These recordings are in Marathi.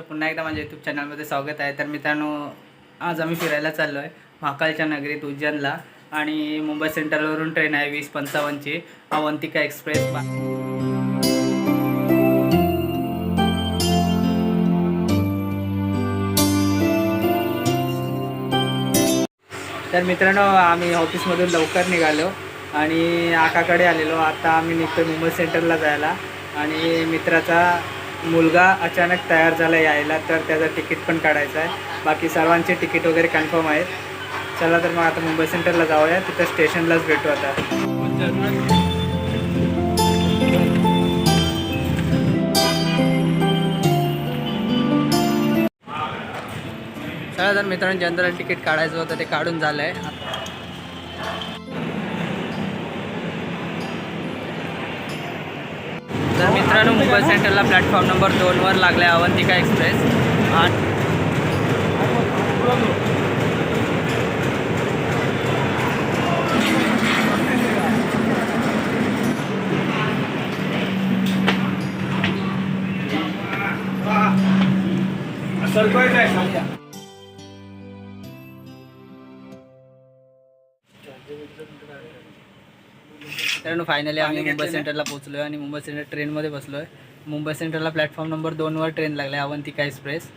पुन्हा एकदा माझ्या यूट्यूब चॅनलमध्ये स्वागत आहे. तर मित्रांनो, आज आम्ही फिरायला चाललो आहे महाकालच्या नगरीत उज्जैनला. आणि मुंबई सेंट्रलवरून ट्रेन आहे 20:55ची अवंतिका एक्सप्रेस. तर मित्रांनो, आम्ही ऑफिसमधून लवकर निघालो आणि आकाकडे आलेलो. आता आम्ही निघतो मुंबई सेंट्रलला जायला. आणि मित्राचा मुलगा अचानक तयार झाला यायला, तर त्याचं तिकीट पण काढायचं आहे. बाकी सर्वांचे तिकीट वगैरे कन्फर्म आहेत. चला तर मग आता मुंबई सेंट्रलला जाऊया, तिथं स्टेशनलाच भेटू आता. चला तर मित्रांनो, जनरल तिकीट काढायचं होतं, ते काढून झालं आहे. तर मित्रांनो, मुंबई सेंट्रलला प्लॅटफॉर्म नंबर 2वर लागला आहे अवंतिका एक्सप्रेस. मित्रांनो, फायनली आम्ही मुंबई सेंट्रलला पोहोचलो आहे आणि मुंबई सेंट्रल ट्रेनमध्ये बसलो आहे. मुंबई सेंट्रलला प्लॅटफॉर्म नंबर 2वर ट्रेन लागला आहे अवंतिका एक्सप्रेस.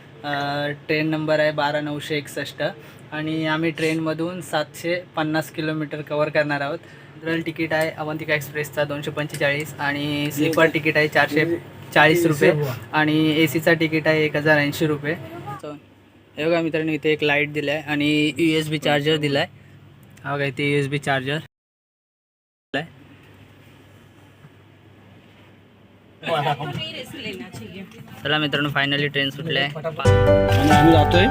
ट्रेन नंबर आहे 12961 आणि आम्ही ट्रेनमधून 750 किलोमीटर कवर करणार आहोत. जनरल तिकीट आहे अवंतिका एक्सप्रेसचा 245 आणि स्लीपर तिकीट आहे 440 रुपये आणि AC तिकीट आहे 1080 रुपये. हे बघा मित्रांनो, इथे एक लाईट दिला आहे आणि USB चार्जर दिला आहे. हा बघा, इथे USB चार्जर. चला मित्रांनो, फायनली ट्रेन सुटले आहे आणि आम्ही जातोय.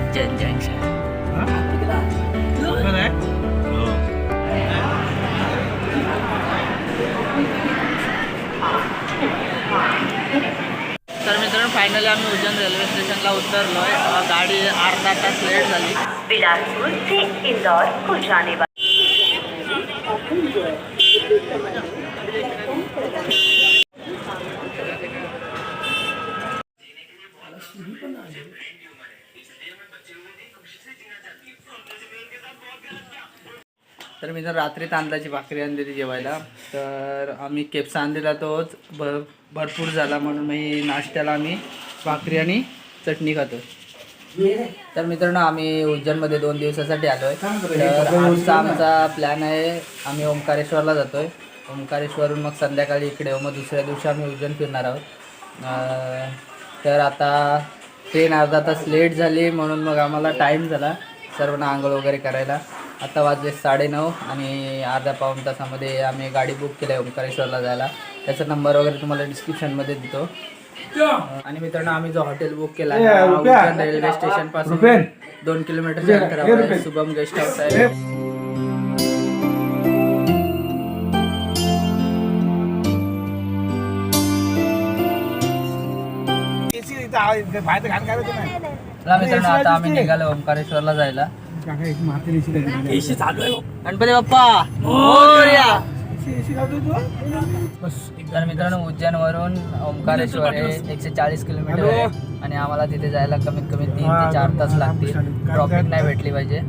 उज्जैन जंक्शन. तर मित्रांनो, फायनली आम्ही उज्जैन रेल्वे स्टेशनला उतरलो आहे. गाडी अर्धा तास लेट झाली. बिलासपुर से इंदौर को जाने वाली तर मी तर रात्री तांदळाची भाकरी आणलेली जेवायला. तर आम्ही केप्सा आणलेला, तोच भरपूर झाला म्हणून मी नाश्त्याला आम्ही भाकरी आणि चटणी खातो. तर मित्रांनो, आम्ही उज्जैनमध्ये 2 दिवसासाठी आलो आहे. तर आजचा आमचा प्लॅन आहे, आम्ही ओंकारेश्वरला जातो आहे. ओंकारेश्वरून मग संध्याकाळी इकडे, मग दुसऱ्या दिवशी आम्ही उज्जैन फिरणार आहोत. तर आता ट्रेन अर्धा तास लेट झाली म्हणून मग आम्हाला टाईम झाला सर्वांना आंघोळ वगैरे करायला. आता वाजले 9:30 आणि अर्धा पाऊण तासामध्ये आम्ही गाडी बुक केली आहे ओंकारेश्वरला जायला. त्याचा नंबर वगैरे तुम्हाला डिस्क्रिप्शनमध्ये देतो. आणि मित्रांनो, आम्ही जो हॉटेल बुक केला आहे उज्जैन रेल्वे स्टेशन पासून 2 किलोमीटरच्या अंतरावर आहे. शुभम गेस्ट हाऊस आहे. मित्रांनो, आता आम्ही निघालो ओंकारेश्वरला जायला. गणपती बाप्पा मोरया. तर मित्रांनो, उज्जैनवरून ओंकारेश्वर हे 140 किलोमीटर आहे आणि आम्हाला तिथे जायला कमीत कमी 3 ते 4 तास लागतील. ट्रॉफिक नाही भेटली पाहिजे.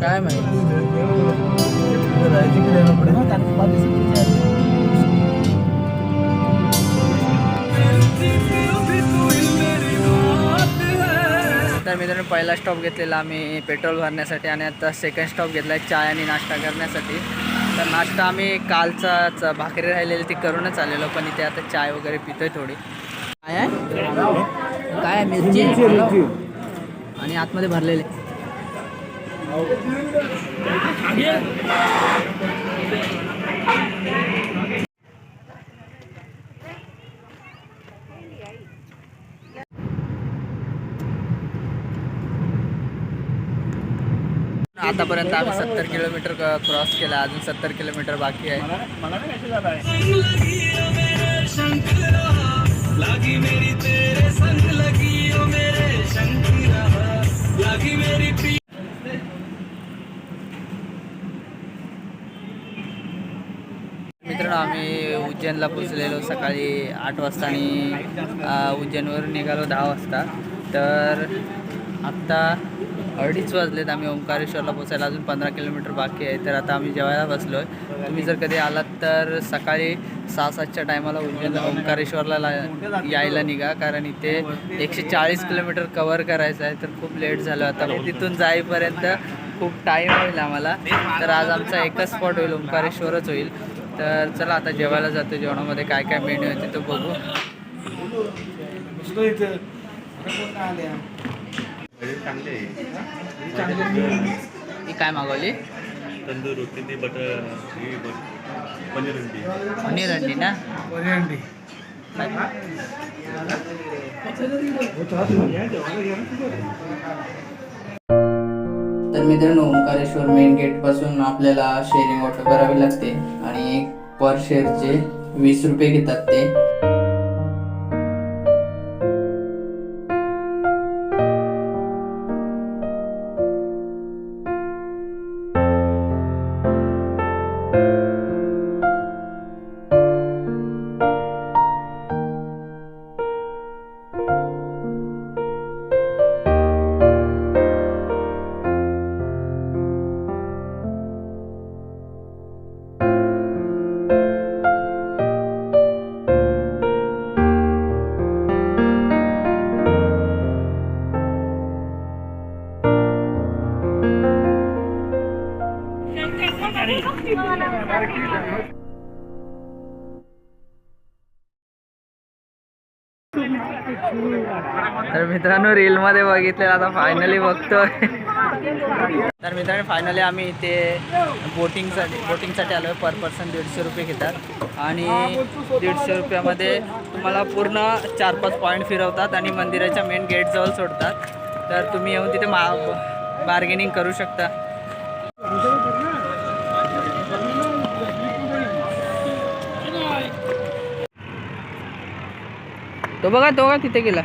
काय माहिती. तर मित्रांनो पहिला स्टॉप घेतलेला आम्ही पेट्रोल भरण्यासाठी आणि आता सेकंड स्टॉप घेतला आहे चाय आणि नाश्ता करण्यासाठी. तर नाश्ता आम्ही कालचाच भाकरी राहिलेली ती करूनच आलेलो, पण इथे आता चाय वगैरे पितोय थोडी. काय आहे काय आहे मिरची आणि आतमध्ये भरलेले. आतापर्यंत आम्ही 70 किलोमीटर क्रॉस केला, अजून 70 किलोमीटर बाकी आहे. मित्रांनो आम्ही उज्जैनला पोचलेलो सकाळी 8 वाजता आणि उज्जैनवरून निघालो 10 वाजता. तर आत्ता 2:30 वाजलेत. आम्ही ओंकारेश्वरला पोचायला अजून 15 किलोमीटर बाकी आहे. तर आता आम्ही जेवायला बसलो आहे. तुम्ही जर कधी आलात तर सकाळी 6-7च्या टायमाला उज्जैनला ओंकारेश्वरला यायला निघा, कारण इथे 140 किलोमीटर कवर करायचं आहे. तर खूप लेट झालं आता, तिथून जाईपर्यंत खूप टाईम होईल आम्हाला. तर आज आमचा एकच स्पॉट होईल, ओंकारेश्वरच होईल. तर चला आता जेवायला जातो. जेवणामध्ये काय काय मेन्यू आहे ते तो बघू. ही काय मागवली? तंदूर रोटी, बटर पनीर अंडी. पनीर अंडी ना? पनीर अंडी. तर मित्रांनो ओंकारेश्वर मेन गेट पासून आपल्याला शेअरिंग ऑटो करावी लागते आणि पर शेअरचे 20 रुपये घेतात ते. तर मित्रांनो रीलमध्ये बघितलेलं आता फायनली बघतोय. तर मित्रांनो फायनली आम्ही इथे बोटिंगसाठी आलो आहे. पर पर्सन 150 रुपये घेतात आणि 150 रुपयामध्ये तुम्हाला पूर्ण 4-5 पॉईंट फिरवतात आणि मंदिराच्या मेन गेटजवळ सोडतात. तर तुम्ही येऊन तिथे बार्गेनिंग करू शकता. तो बघा तिथे गेला.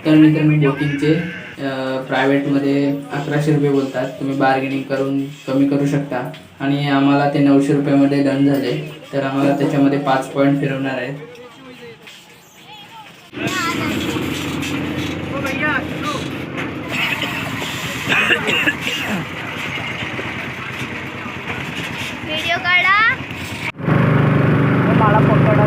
तर मित्रांनो बोटिंगचे प्रायव्हेटमध्ये 1100 रुपये बोलतात. तुम्ही बार्गेनिंग करून कमी करू शकता आणि आम्हाला ते 900 रुपयामध्ये डन झाले. तर आम्हाला त्याच्यामध्ये 5 पॉईंट फिरवणार आहेत. व्हिडिओ काढा. मला पकडा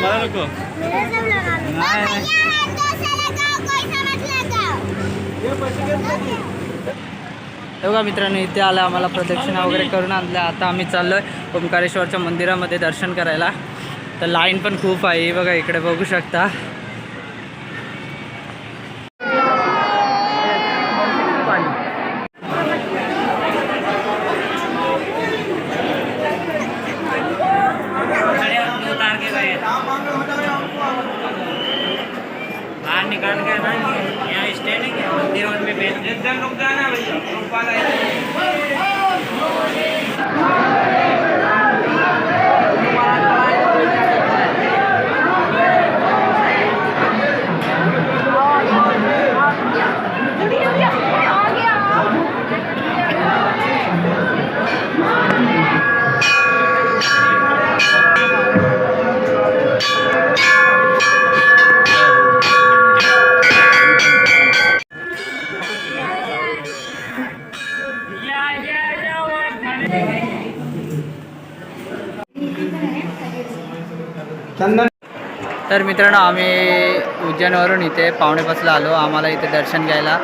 मला नको हे बघा मित्रांनो, इथे आलं आम्हाला प्रदक्षिणा वगैरे करून आणल्या. आता आम्ही चाललो आहे ओंकारेश्वरच्या मंदिरामध्ये दर्शन करायला. तर लाईन पण खूप आहे, बघा इकडे बघू शकता. बाहर निकाल के ना यहाँ स्टैंड है मंदिर में बैठ एकदम रुक जाना तर मित्रांनो, आम्ही उज्जैनवरून इथे 2:45 आलो. आम्हाला इथे दर्शन घ्यायला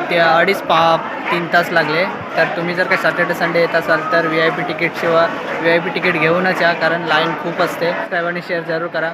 ते 3 तास लागले. तर तुम्ही जर काही सॅटर्डे संडे येत असाल तर VIP तिकीटशिवाय VIP तिकीट घेऊनच या, कारण लाईन खूप असते. साहेबांनी शेअर जरूर करा.